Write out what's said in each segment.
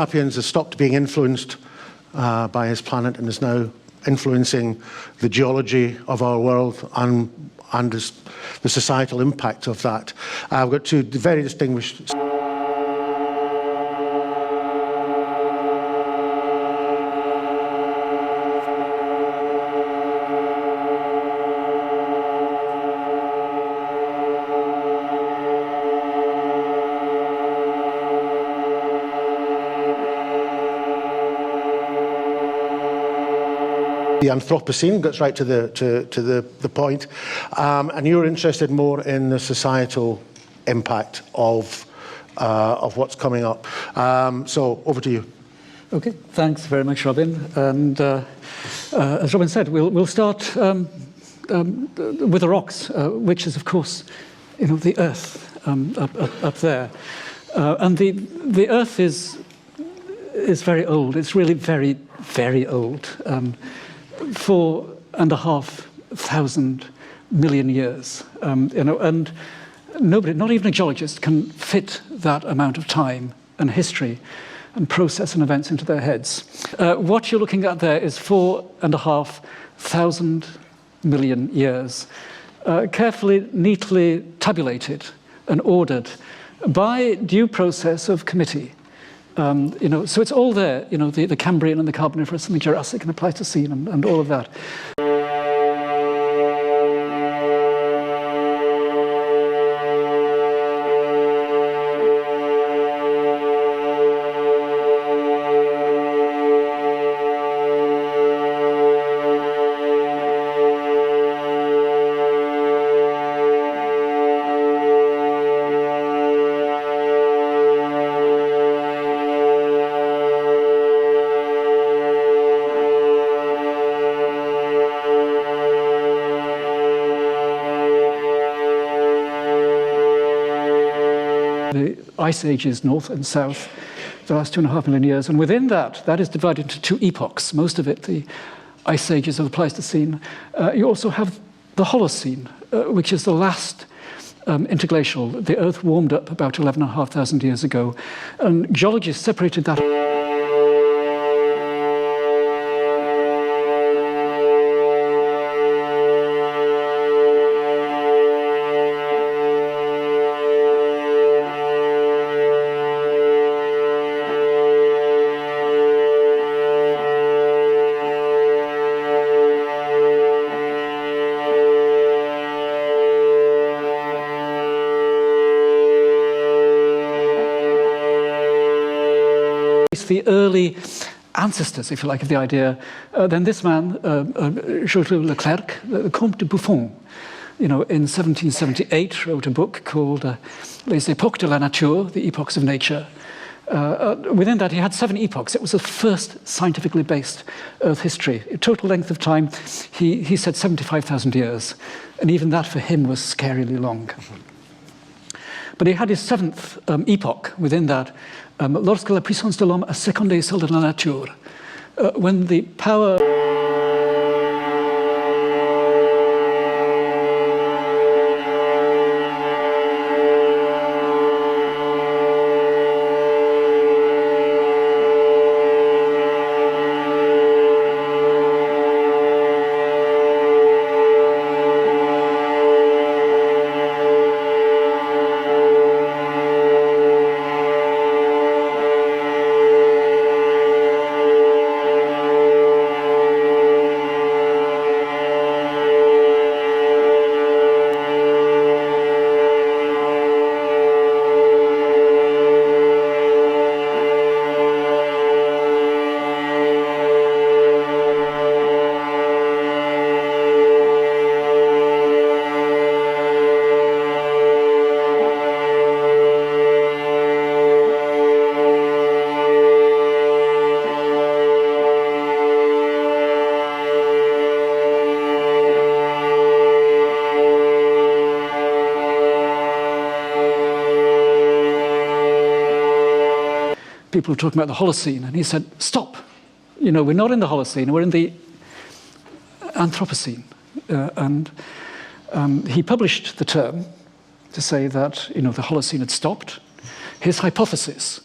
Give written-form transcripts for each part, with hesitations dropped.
sapiens has stopped being influenced by his planet and is now influencing the geology of our world and the societal impact of that. I've got two very distinguished. The Anthropocene gets right to the point, and you're interested more in the societal impact of what's coming up. So over to you. Okay, thanks very much, Robin. And as Robin said, we'll start with the rocks, which is, of course, the Earth up there, and the Earth is very old. It's really very, very old. 4,500 million years, and nobody, not even a geologist, can fit that amount of time and history and process and events into their heads. What you're looking at there is 4,500 million years, carefully, neatly tabulated and ordered by due process of committee. So it's all there, the Cambrian and the Carboniferous and the Jurassic and the Pleistocene and all of that. The ice ages north and south, the last 2.5 million years, and within that is divided into two epochs, most of it the ice ages of the Pleistocene. You also have the Holocene, which is the last interglacial. The Earth warmed up about 11,500 years ago, and geologists separated that. The early ancestors, if you like, of the idea. Then this man, Georges Leclerc, the Comte de Buffon, in 1778 wrote a book called Les Époques de la Nature, the Epochs of Nature. Within that, he had 7 epochs. It was the first scientifically based Earth history. Total length of time, he said 75,000 years. And even that for him was scarily long. But he had his 7th epoch within that, lorsque la puissance de l'homme a secondé celle de la nature, when the power people were talking about the Holocene, and he said, stop. We're not in the Holocene, we're in the Anthropocene. And he published the term to say that, the Holocene had stopped. His hypothesis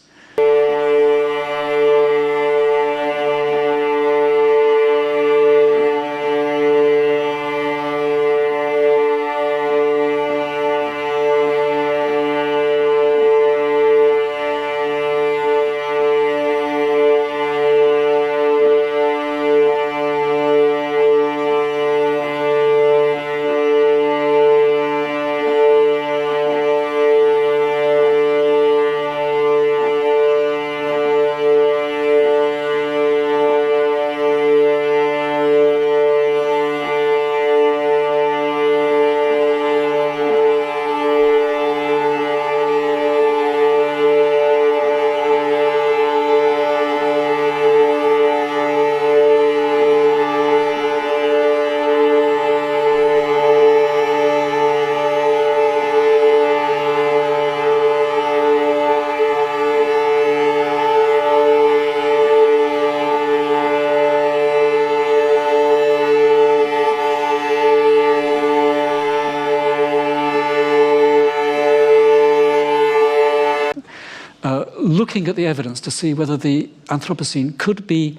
looking at the evidence to see whether the Anthropocene could be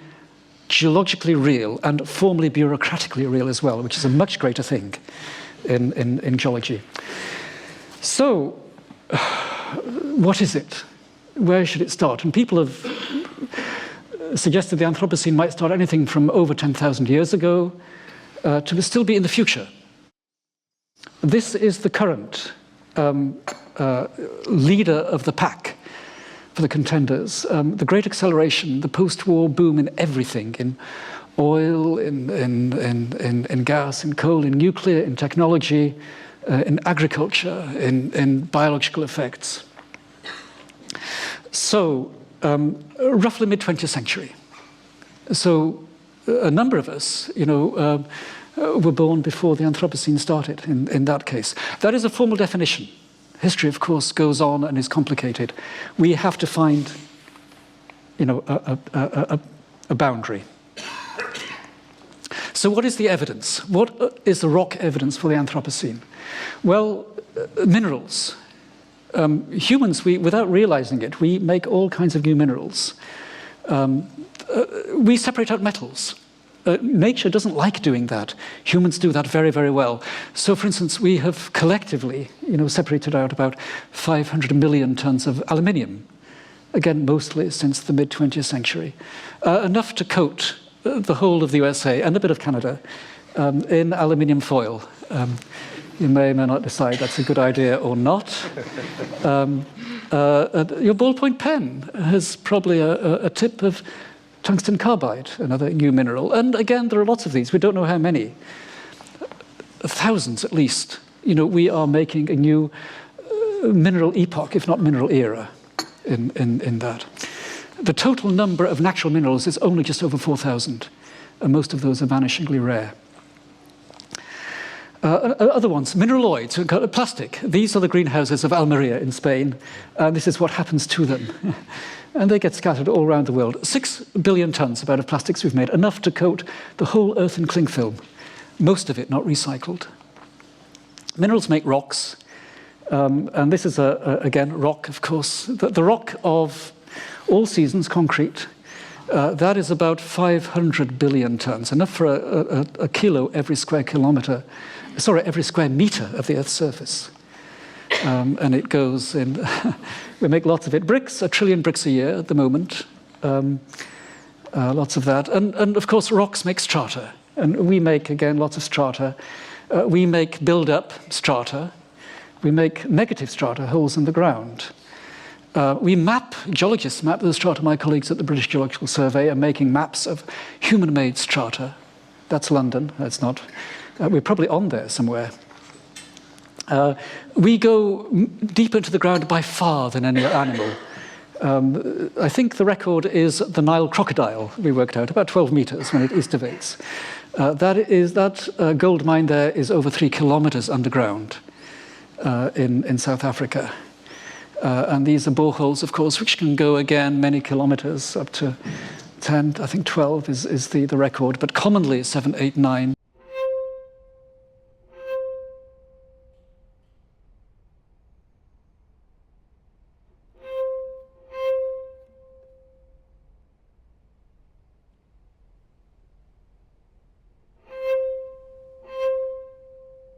geologically real and formally bureaucratically real as well, which is a much greater thing in geology. So, what is it? Where should it start? And people have suggested the Anthropocene might start anything from over 10,000 years ago to still be in the future. This is the current leader of the pack for the contenders. The great acceleration, the post-war boom in everything, in oil, in gas, in coal, in nuclear, in technology, in agriculture, in biological effects. So, roughly mid-20th century. So, a number of us, were born before the Anthropocene started, in that case. That is a formal definition. History, of course, goes on and is complicated. We have to find, a boundary. So what is the evidence? What is the rock evidence for the Anthropocene? Well, minerals. Humans, without realizing it, we make all kinds of new minerals. We separate out metals. Nature doesn't like doing that. Humans do that very, very well. So, for instance, we have collectively, separated out about 500 million tons of aluminium. Again, mostly since the mid-20th century. Enough to coat the whole of the USA and a bit of Canada in aluminium foil. You may or may not decide that's a good idea or not. Your ballpoint pen has probably a tip of tungsten carbide, another new mineral. And again, there are lots of these. We don't know how many. Thousands, at least. We are making a new mineral epoch, if not mineral era, in that. The total number of natural minerals is only just over 4,000, and most of those are vanishingly rare. Other ones, mineraloids, plastic. These are the greenhouses of Almeria in Spain. This is what happens to them. And they get scattered all around the world. 6 billion tons about of plastics we've made, enough to coat the whole Earth in cling film. Most of it not recycled. Minerals make rocks. And this is, again, rock, of course. The rock of all seasons, concrete, that is about 500 billion tons, enough for a kilo every square kilometre. Sorry, every square metre of the Earth's surface. And it goes in, we make lots of it. Bricks, 1 trillion bricks a year at the moment. Lots of that. And of course, rocks make strata. And we make, again, lots of strata. We make build-up strata. We make negative strata, holes in the ground. We map, geologists map the strata. My colleagues at the British Geological Survey are making maps of human-made strata. That's London, that's not. We're probably on there somewhere. We go deeper into the ground by far than any animal. I think the record is the Nile crocodile, we worked out, about 12 meters when it estivates. That gold mine there is over 3 kilometers underground in South Africa. And these are boreholes, of course, which can go again many kilometers, up to 10, I think 12 is the record, but commonly 7, 8, 9.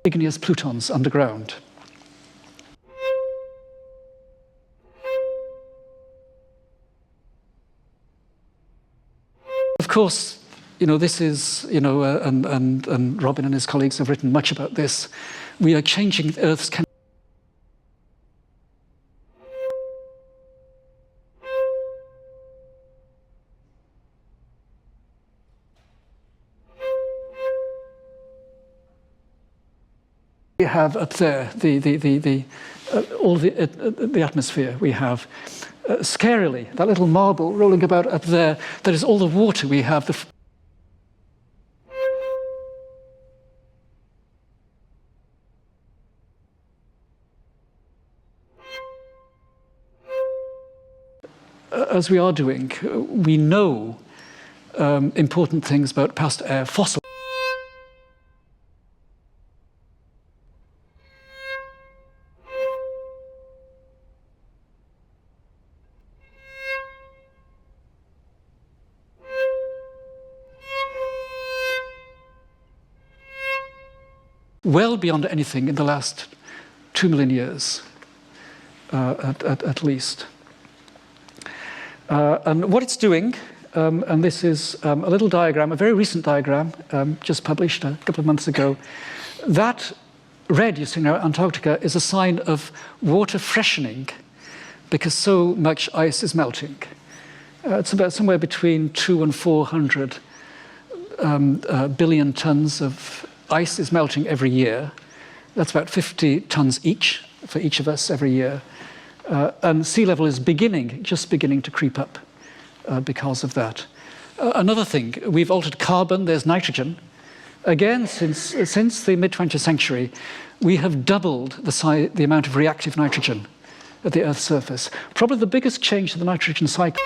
Igneous plutons underground. Of course, this is, and Robin and his colleagues have written much about this. We are changing Earth's we have up there all the atmosphere we have. Scarily, that little marble rolling about up there, that is all the water we have. As we are doing, we know important things about past air fossil. well beyond anything in the last 2 million years, at least. And what it's doing, and this is a little diagram, a very recent diagram, just published a couple of months ago. That red you see now, Antarctica, is a sign of water freshening because so much ice is melting. It's about somewhere between 200 and 400 billion tons of ice is melting every year. That's about 50 tons each for each of us every year. And sea level is just beginning to creep up because of that. Another thing, we've altered carbon, there's nitrogen. Again, since the mid-20th century, we have doubled the amount of reactive nitrogen at the Earth's surface. Probably the biggest change to the nitrogen cycle.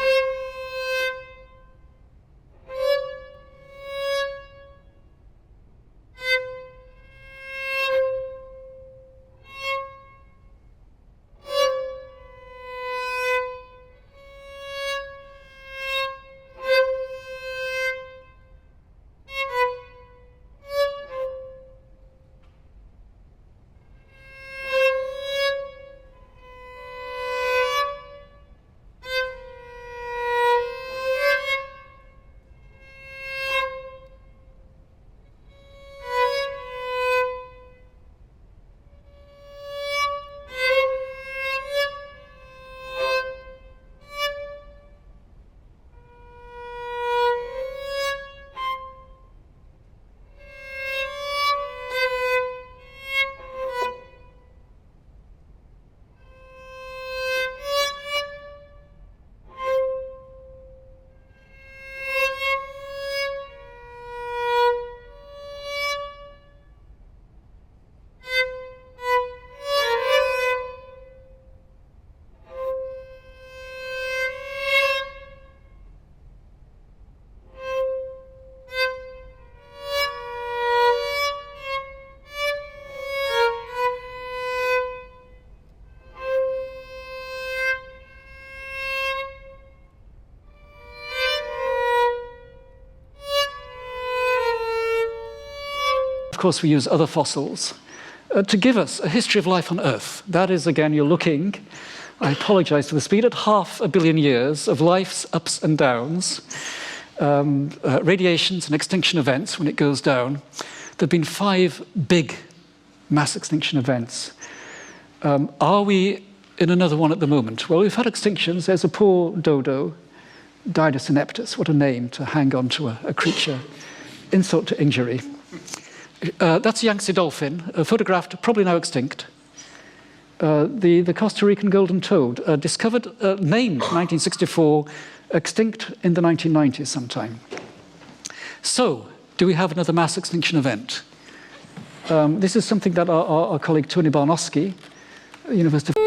Of course, we use other fossils to give us a history of life on Earth. That is, again, you're looking, I apologize for the speed, at 500 million years of life's ups and downs, radiations and extinction events when it goes down. There have been 5 big mass extinction events. Are we in another one at the moment? Well, we've had extinctions. There's a poor dodo, Didus ineptus. What a name to hang on to a creature. Insult to injury. That's a Yangtze dolphin, photographed, probably now extinct. The Costa Rican golden toad, discovered, named 1964, extinct in the 1990s sometime. So, do we have another mass extinction event? This is something that our colleague Tony Barnowski, University of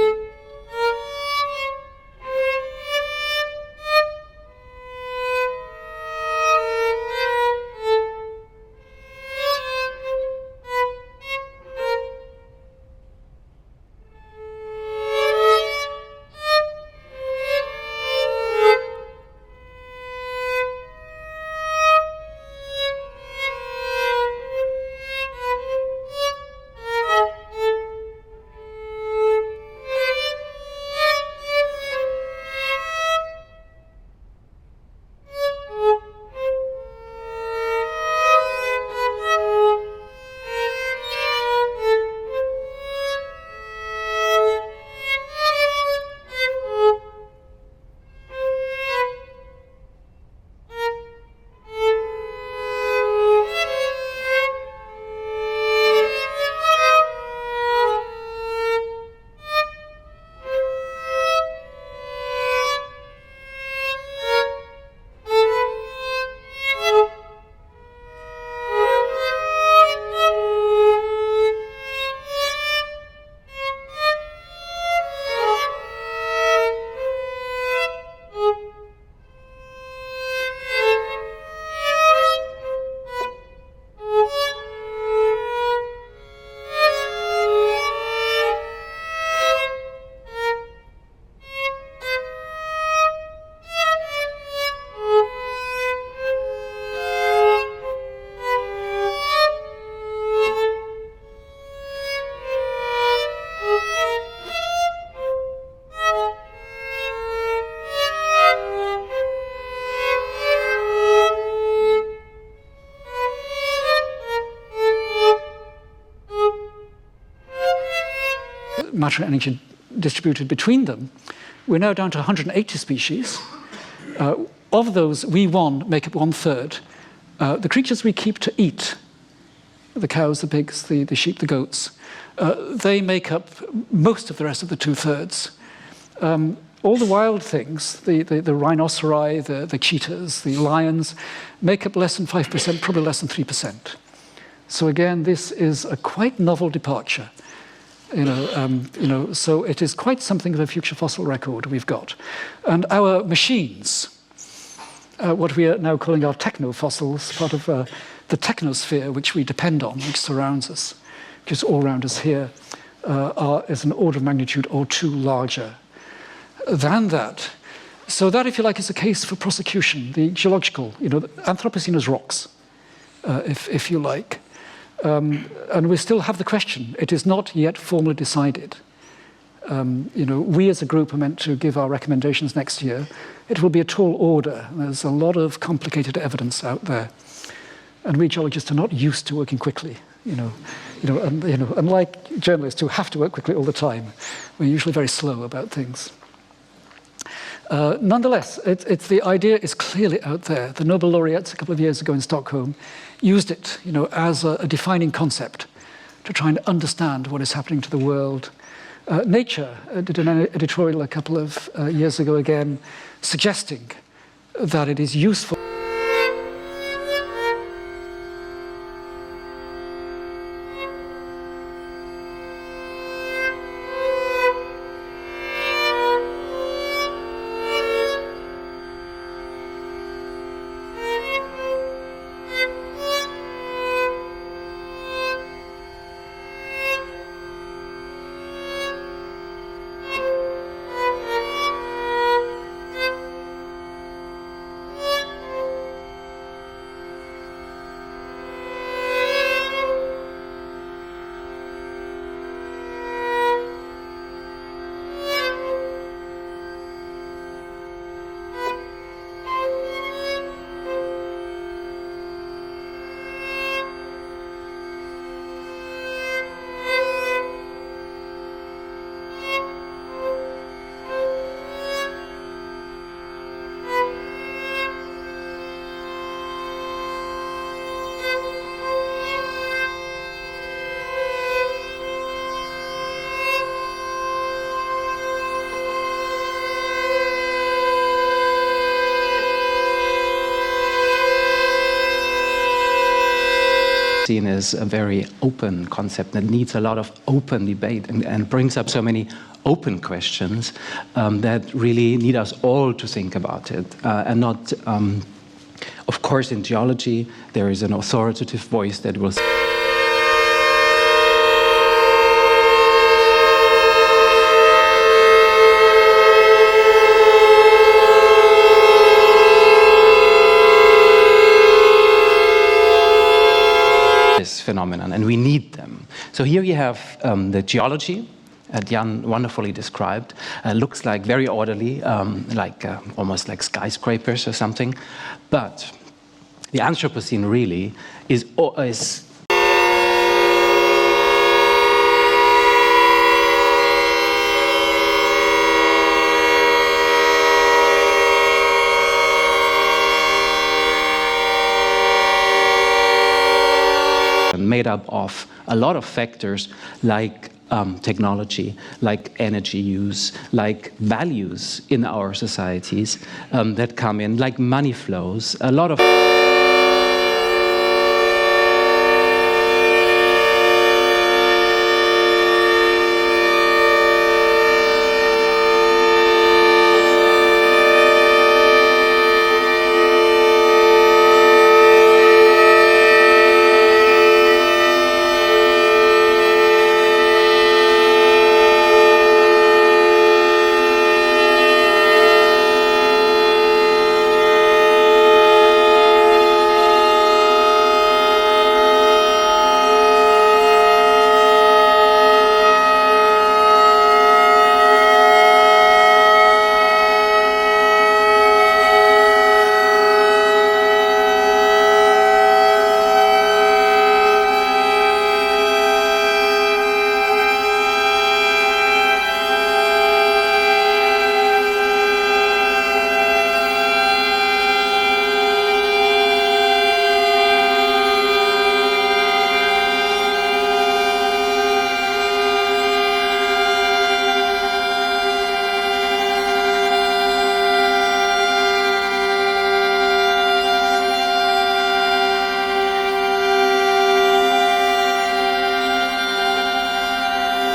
matter and energy distributed between them, we're now down to 180 species. Of those, we make up 1/3. The creatures we keep to eat, the cows, the pigs, the sheep, the goats, they make up most of the rest of the 2/3. All the wild things, the rhinoceri, the cheetahs, the lions, make up less than 5%, probably less than 3%. So again, this is a quite novel departure. So it is quite something of a future fossil record we've got. And our machines, what we are now calling our technofossils, part of the technosphere which we depend on, which surrounds us, which is all around us here, is an order of magnitude or two larger than that. So that, if you like, is a case for prosecution, the geological, Anthropocene as rocks, if you like. And we still have the question. It is not yet formally decided. We as a group are meant to give our recommendations next year. It will be a tall order. There's a lot of complicated evidence out there. And we geologists are not used to working quickly. Unlike journalists who have to work quickly all the time, we're usually very slow about things. Nonetheless, the idea is clearly out there. The Nobel laureates a couple of years ago in Stockholm used it, as a defining concept to try and understand what is happening to the world. Nature did an editorial a couple of years ago again, suggesting that it is useful. Seen as a very open concept that needs a lot of open debate and brings up so many open questions that really need us all to think about it. And not, of course, in geology, there is an authoritative voice that will phenomenon, and we need them. So here you have the geology, Jan wonderfully described. Looks like very orderly, almost like skyscrapers or something. But the Anthropocene really is made up of a lot of factors like technology, like energy use, like values in our societies that come in, like money flows, a lot of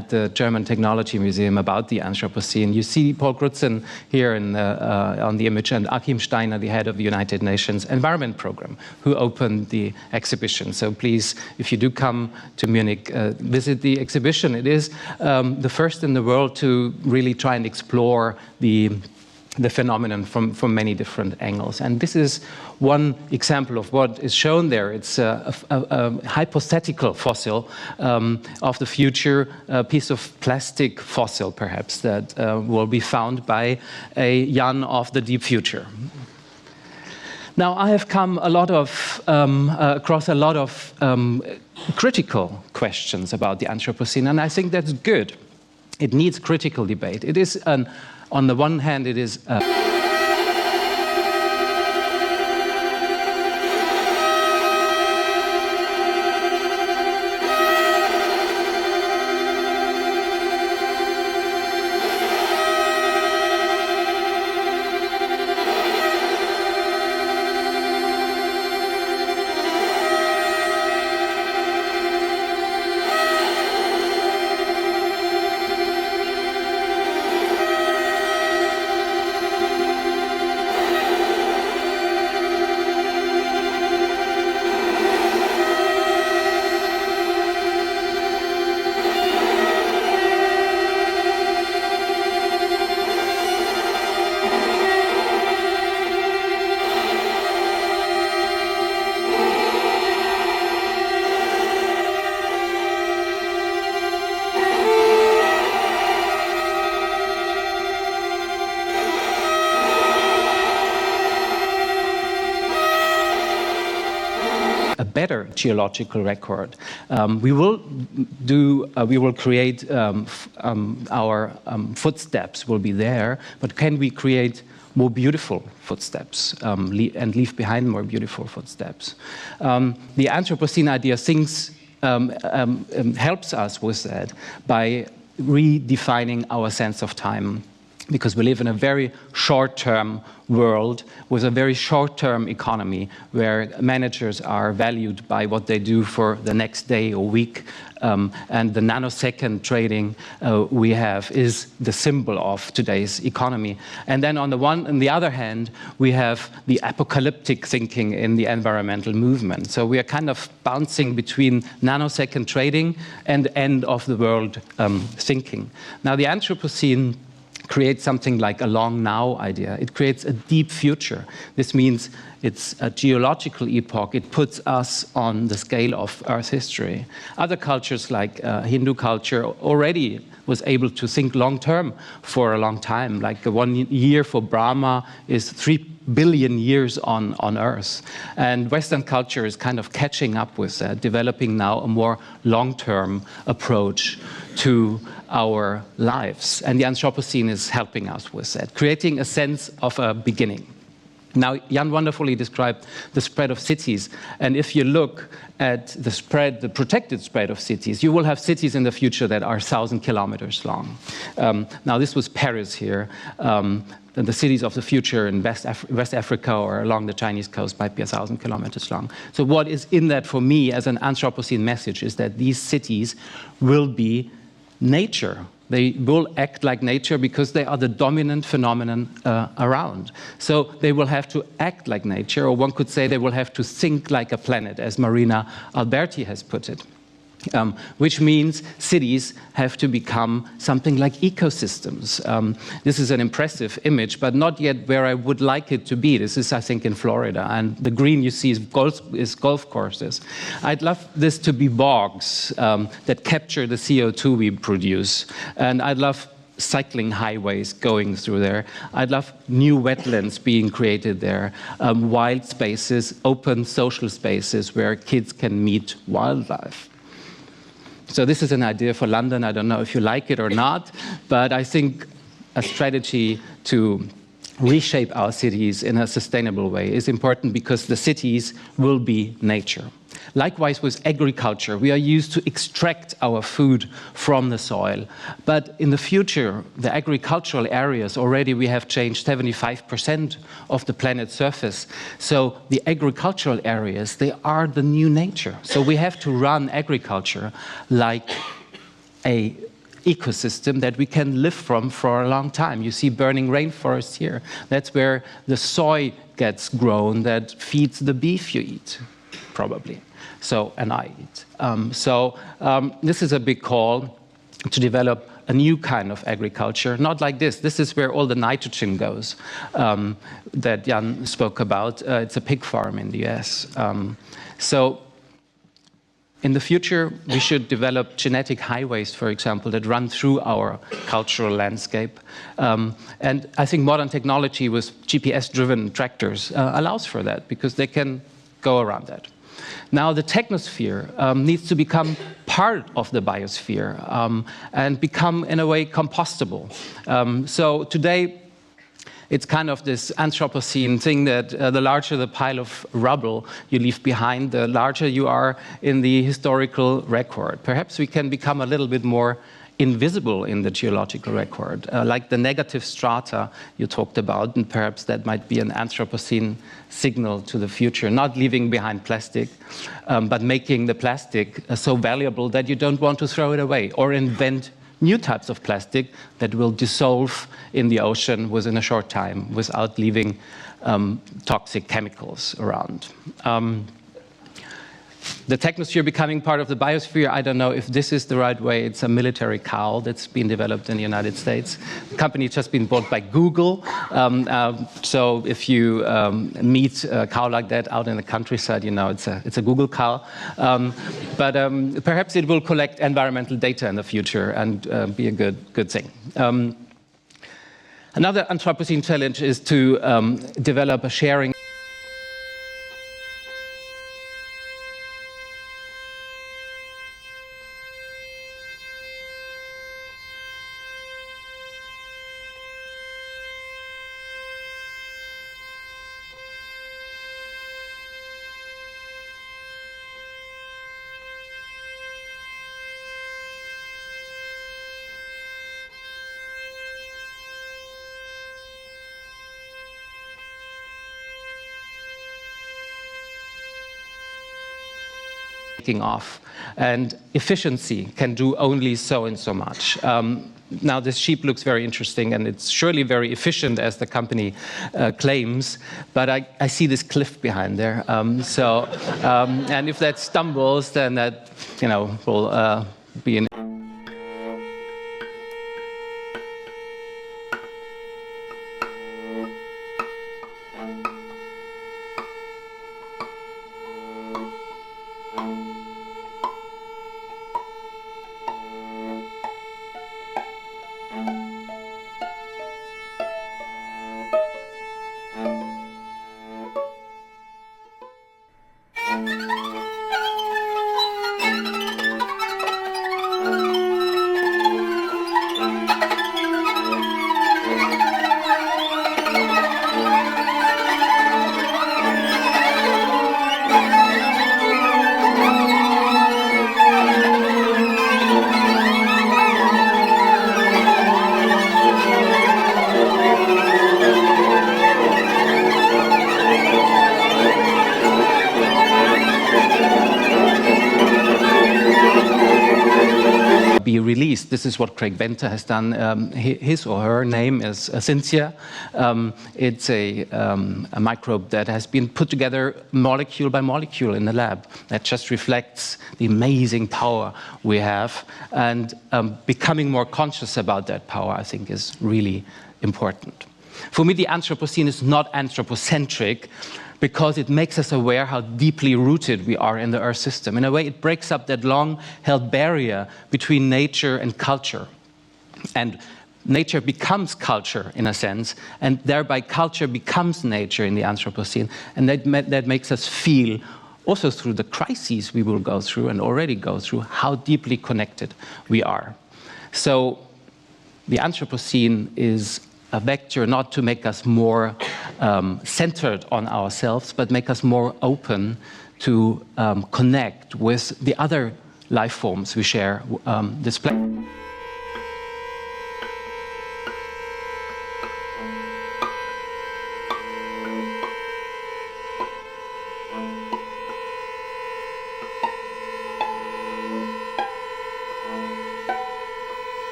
at the German Technology Museum about the Anthropocene. You see Paul Crutzen here on the image, and Achim Steiner, the head of the United Nations Environment Program, who opened the exhibition. So please, if you do come to Munich, visit the exhibition. It is the first in the world to really try and explore the phenomenon from many different angles. And this is one example of what is shown there. It's a hypothetical fossil of the future, a piece of plastic fossil, perhaps, that will be found by a Jan of the deep future. Now, I have come across a lot of critical questions about the Anthropocene, and I think that's good. It needs critical debate. It is on the one hand, it is better geological record. We will create our footsteps will be there, but can we create more beautiful footsteps and leave behind more beautiful footsteps? The Anthropocene idea helps us with that by redefining our sense of time, because we live in a very short-term world with a very short-term economy where managers are valued by what they do for the next day or week. And the nanosecond trading we have is the symbol of today's economy. And then on the other hand, we have the apocalyptic thinking in the environmental movement. So we are kind of bouncing between nanosecond trading and end of the world thinking. Now, the Anthropocene creates something like a long now idea. It creates a deep future. This means it's a geological epoch. It puts us on the scale of Earth history. Other cultures, like Hindu culture, already was able to think long-term for a long time. Like 1 year for Brahma is 3 billion years on Earth. And Western culture is kind of catching up with that, developing now a more long-term approach to our lives. And the Anthropocene is helping us with that, creating a sense of a beginning. Now, Jan wonderfully described the spread of cities. And if you look at the protected spread of cities, you will have cities in the future that are 1,000 kilometers long. Now, this was Paris here. The cities of the future in West Africa or along the Chinese coast might be 1,000 kilometers long. So what is in that for me as an Anthropocene message is that these cities will be nature. They will act like nature because they are the dominant phenomenon around. So they will have to act like nature, or one could say they will have to think like a planet, as Marina Alberti has put it. Which means cities have to become something like ecosystems. This is an impressive image, but not yet where I would like it to be. This is, I think, in Florida, and the green you see is golf courses. I'd love this to be bogs that capture the CO2 we produce, and I'd love cycling highways going through there. I'd love new wetlands being created there, wild spaces, open social spaces where kids can meet wildlife. So this is an idea for London. I don't know if you like it or not, but I think a strategy to reshape our cities in a sustainable way is important because the cities will be nature. Likewise with agriculture, we are used to extract our food from the soil. But in the future, the agricultural areas, already we have changed 75% of the planet's surface. So the agricultural areas, they are the new nature. So we have to run agriculture like a ecosystem that we can live from for a long time. You see burning rainforests here. That's where the soy gets grown that feeds the beef you eat, probably. So, and I eat. This is a big call to develop a new kind of agriculture, not like this. This is where all the nitrogen goes that Jan spoke about. It's a pig farm in the US. So in the future, we should develop genetic highways, for example, that run through our cultural landscape. And I think modern technology with GPS-driven tractors allows for that, because they can go around that. Now, the technosphere needs to become part of the biosphere and become, in a way, compostable. So today, it's kind of this Anthropocene thing that the larger the pile of rubble you leave behind, the larger you are in the historical record. Perhaps we can become a little bit more invisible in the geological record, like the negative strata you talked about, and perhaps that might be an Anthropocene signal to the future, not leaving behind plastic, but making the plastic so valuable that you don't want to throw it away, or invent new types of plastic that will dissolve in the ocean within a short time without leaving toxic chemicals around. The technosphere becoming part of the biosphere, I don't know if this is the right way. It's a military cow that's been developed in the United States. The company has just been bought by Google. So if you meet a cow like that out in the countryside, you know it's a Google cow. But perhaps it will collect environmental data in the future and be a good thing. Another Anthropocene challenge is to develop a sharing. Off, and efficiency can do only so and so much. Now this sheep looks very interesting, and it's surely very efficient as the company claims, but I see this cliff behind there. And if that stumbles, then that will be an be released. This is what Craig Venter has done. His or her name is Cynthia. It's a microbe that has been put together molecule by molecule in the lab. That just reflects the amazing power we have. And becoming more conscious about that power, I think, is really important. For me, the Anthropocene is not anthropocentric, because it makes us aware how deeply rooted we are in the Earth system. In a way, it breaks up that long-held barrier between nature and culture. And nature becomes culture, in a sense, and thereby culture becomes nature in the Anthropocene. And that makes us feel, also through the crises we will go through and already go through, how deeply connected we are. So the Anthropocene is a vector not to make us more centered on ourselves, but make us more open to connect with the other life forms we share this planet.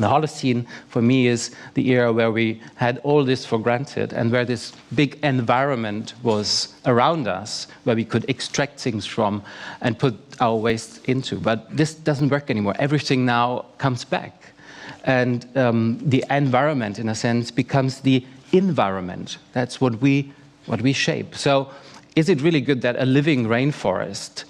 The Holocene, for me, is the era where we had all this for granted and where this big environment was around us, where we could extract things from and put our waste into. But this doesn't work anymore. Everything now comes back. And the environment, in a sense, becomes the environment. That's what we shape. So is it really good that a living rainforest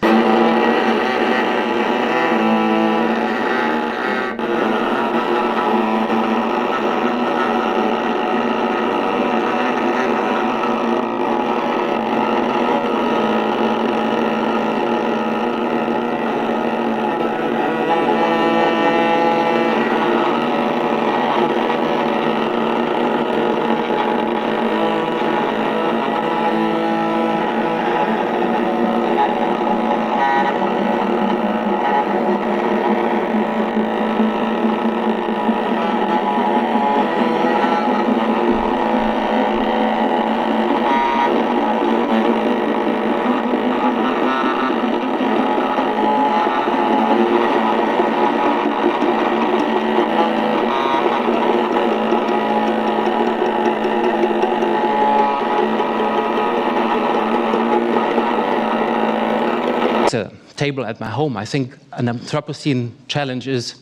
a table at my home? I think an Anthropocene challenge is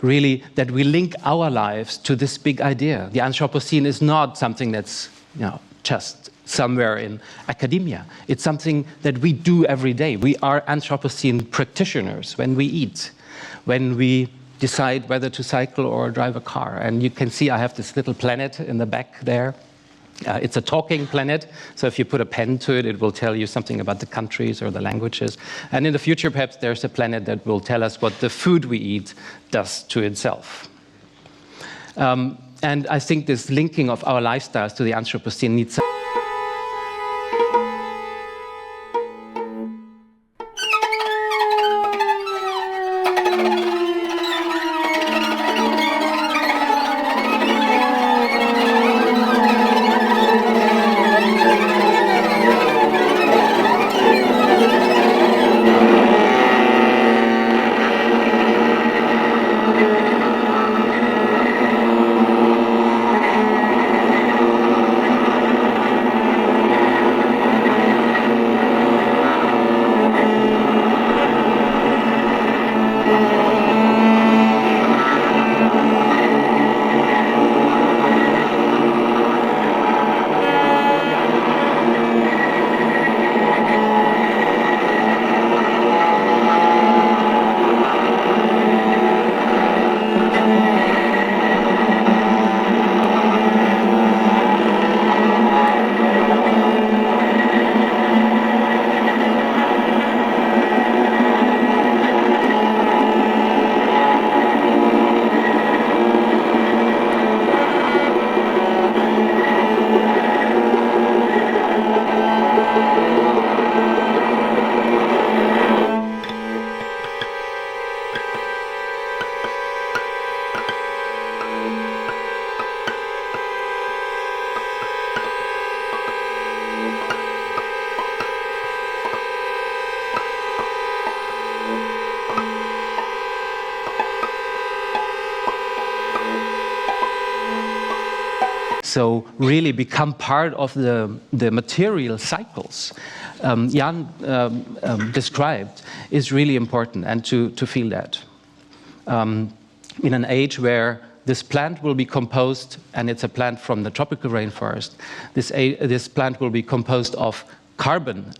really that we link our lives to this big idea. The Anthropocene is not something that's just somewhere in academia. It's something that we do every day. We are Anthropocene practitioners when we eat, when we decide whether to cycle or drive a car. And you can see I have this little planet in the back there. It's a talking planet, so if you put a pen to it, it will tell you something about the countries or the languages. And in the future, perhaps there's a planet that will tell us what the food we eat does to itself. And I think this linking of our lifestyles to the Anthropocene needs so really become part of the material cycles Jan described is really important, and to feel that. In an age where this plant will be composed, and it's a plant from the tropical rainforest, this plant will be composed of carbon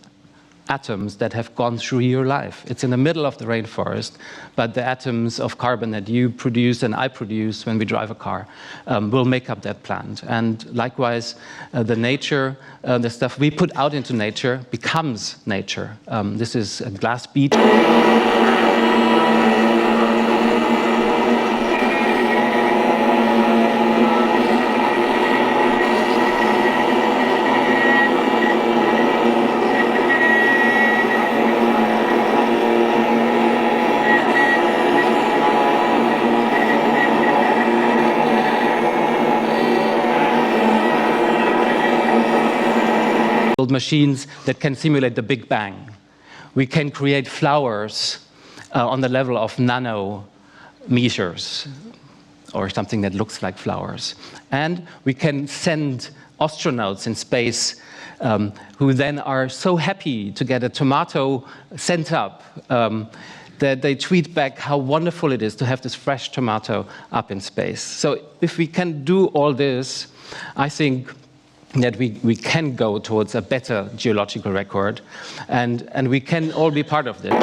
atoms that have gone through your life. It's in the middle of the rainforest, but the atoms of carbon that you produce and I produce when we drive a car will make up that plant. And likewise, the nature, the stuff we put out into nature becomes nature. This is a glass beach. Machines that can simulate the Big Bang. We can create flowers on the level of nanometers. or something that looks like flowers. And we can send astronauts in space who then are so happy to get a tomato sent up that they tweet back how wonderful it is to have this fresh tomato up in space. So if we can do all this, I think that we can go towards a better geological record, and we can all be part of this.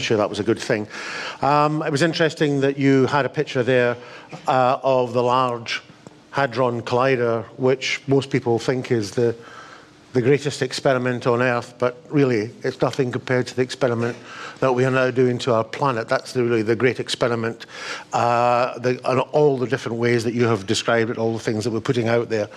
Sure, that was a good thing. It was interesting that you had a picture there of the Large Hadron Collider, which most people think is the greatest experiment on Earth, but really it's nothing compared to the experiment that we are now doing to our planet. That's really the great experiment, and all the different ways that you have described it, all the things that we're putting out there.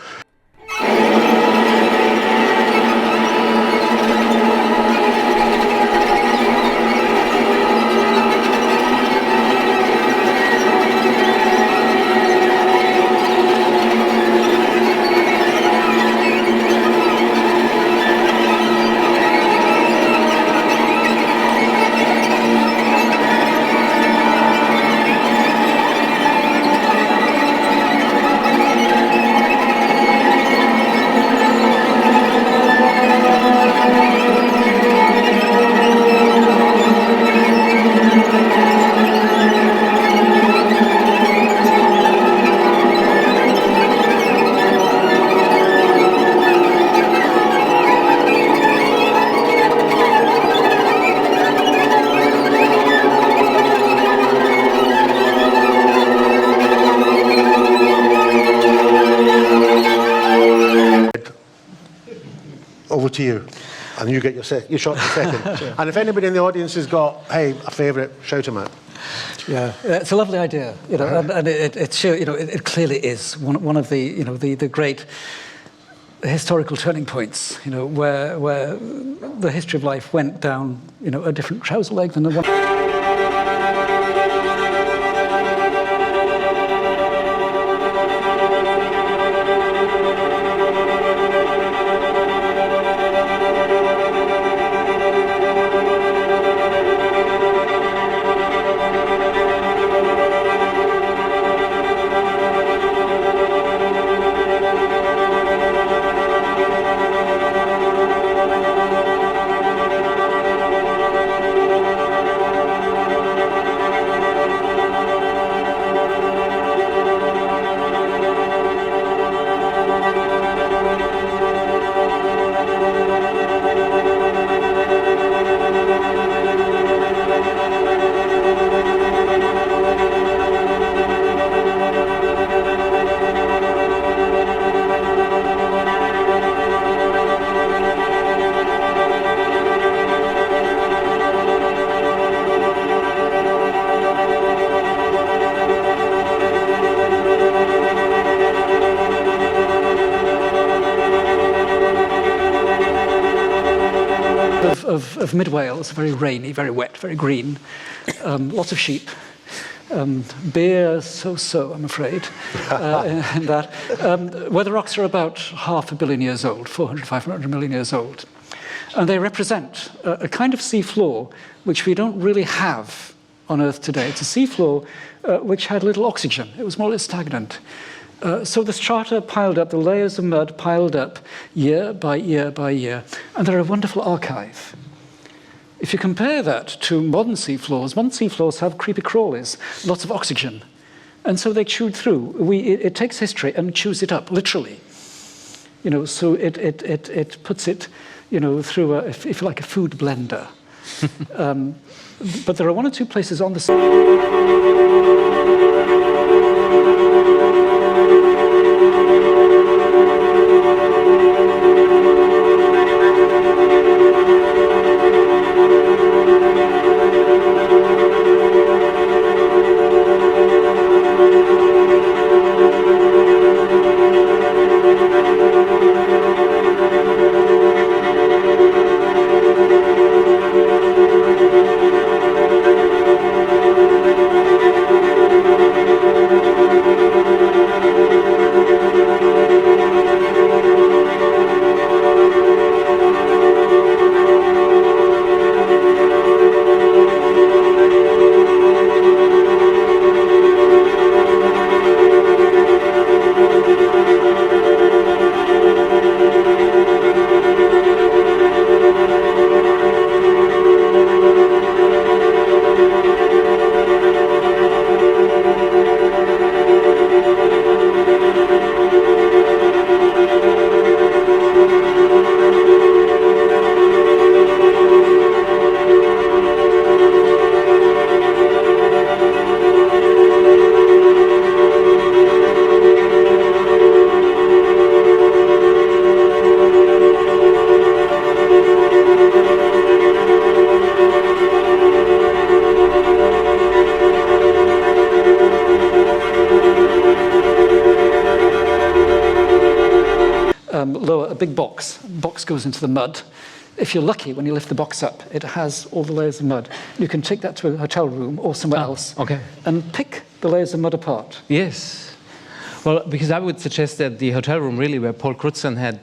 Over to you, and you get your shot in a second. Sure. And if anybody in the audience has got, hey, a favourite, shout them out. Yeah, it's a lovely idea, you know, and it shows, you know, it clearly is one of the, you know, the great historical turning points, you know, where the history of life went down, you know, a different trouser leg than the one. Of mid-Wales, very rainy, very wet, very green, lots of sheep, beer so-so, I'm afraid, in that, where the rocks are about 500 million years old, 400, 500 million years old. And they represent a kind of seafloor which we don't really have on Earth today. It's a seafloor which had little oxygen. It was more or less stagnant. So the strata piled up, the layers of mud piled up year by year by year, and they're a wonderful archive. If you compare that to modern seafloors have creepy crawlies, lots of oxygen, and so they chewed through. It takes history and chews it up, literally. You know, so it puts it, you know, through if you like, a food blender. But there are one or two places on the lower a big box. The box goes into the mud. If you're lucky, when you lift the box up, it has all the layers of mud. You can take that to a hotel room or somewhere else and pick the layers of mud apart. Yes. Well, because I would suggest that the hotel room, really, where Paul Crutzen had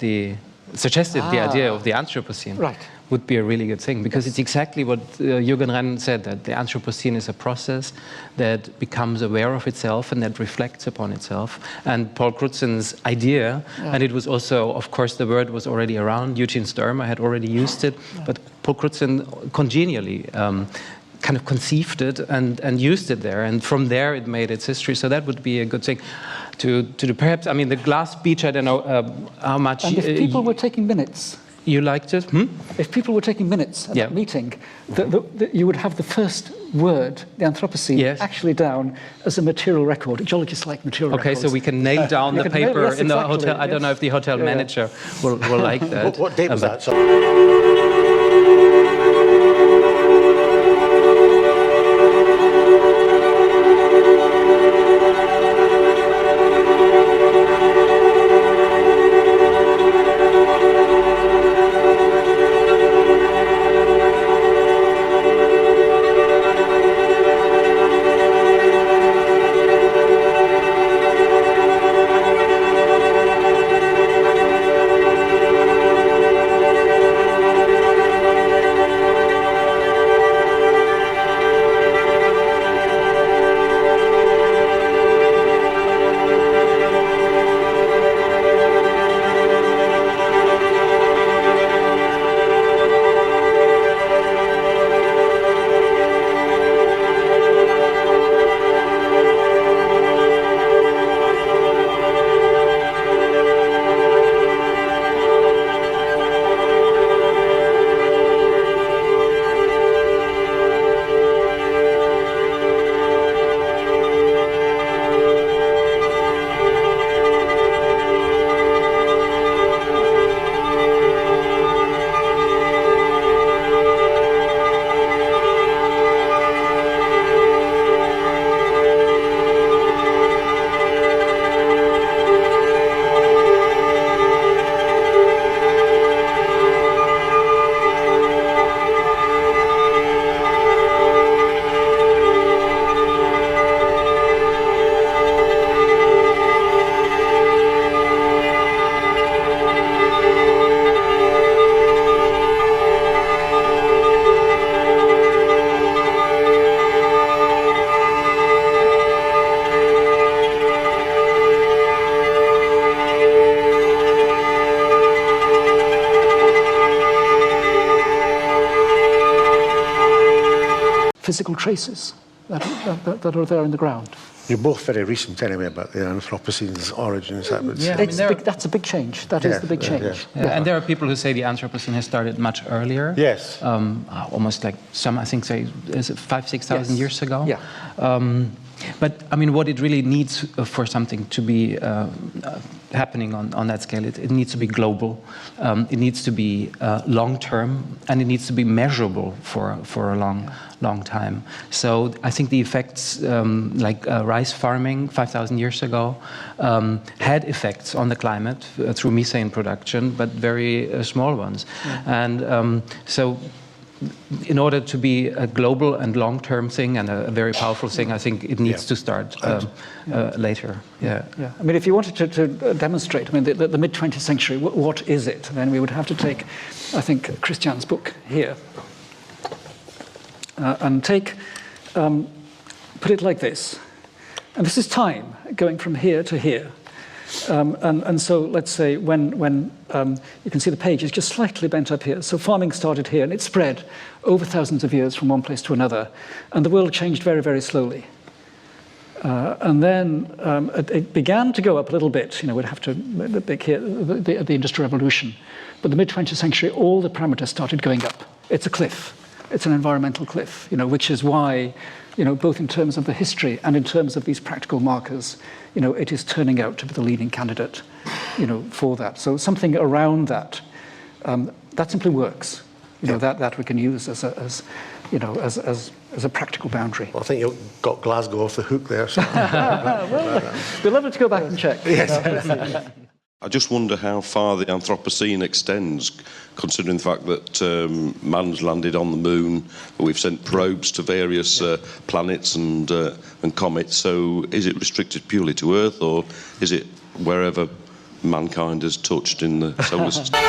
suggested the idea of the Anthropocene, would be a really good thing, because it's exactly what Jürgen Renn said, that the Anthropocene is a process that becomes aware of itself and that reflects upon itself. And Paul Crutzen's idea, and it was also, of course, the word was already around, Eugene Sturmer had already used it, but Paul Crutzen congenially kind of conceived it and used it there, and from there it made its history. So that would be a good thing to do. Perhaps, I mean, the glass beach, I don't know how much... And if people were taking minutes... You liked it? If people were taking minutes at that meeting, you would have the first word, the Anthropocene, actually down as a material record, geologist-like material record. Okay, so we can nail down the paper in the hotel. I don't know if the hotel manager will like that. What date was that? Physical traces that are there in the ground. You're both very recent anyway about the Anthropocene's origins. That's a big change. That is the big change. And there are people who say the Anthropocene has started much earlier. Yes. Almost like some, I think, say, is it 5,000-6,000 years ago? Yeah. But I mean, what it really needs for something to be happening on that scale, it needs to be global, it needs to be long-term, and it needs to be measurable for a long time. So I think the effects, like rice farming 5,000 years ago, had effects on the climate through methane production, but very small ones. And so in order to be a global and long-term thing and a very powerful thing, I think it needs to start later. Yeah. I mean, if you wanted to demonstrate, I mean, the mid-20th century, what is it? Then we would have to take, I think, Christian's book here and put it like this. And this is time going from here to here. And so let's say when you can see the page is just slightly bent up here. So farming started here and it spread over thousands of years from one place to another. And the world changed very, very slowly. And then it began to go up a little bit. You know, we'd have to pick here the Industrial Revolution. But the mid-20th century, all the parameters started going up. It's a cliff. It's an environmental cliff, you know, which is why, you know, both in terms of the history and in terms of these practical markers, you know, it is turning out to be the leading candidate, you know, for that. So something around that, that simply works. You know, that we can use as a practical boundary. Well, I think you got Glasgow off the hook there. So. Well, we'd love to go back and check. Yes. I just wonder how far the Anthropocene extends, considering the fact that man's landed on the moon, we've sent probes to various planets and comets. So is it restricted purely to Earth, or is it wherever mankind has touched in the solar system?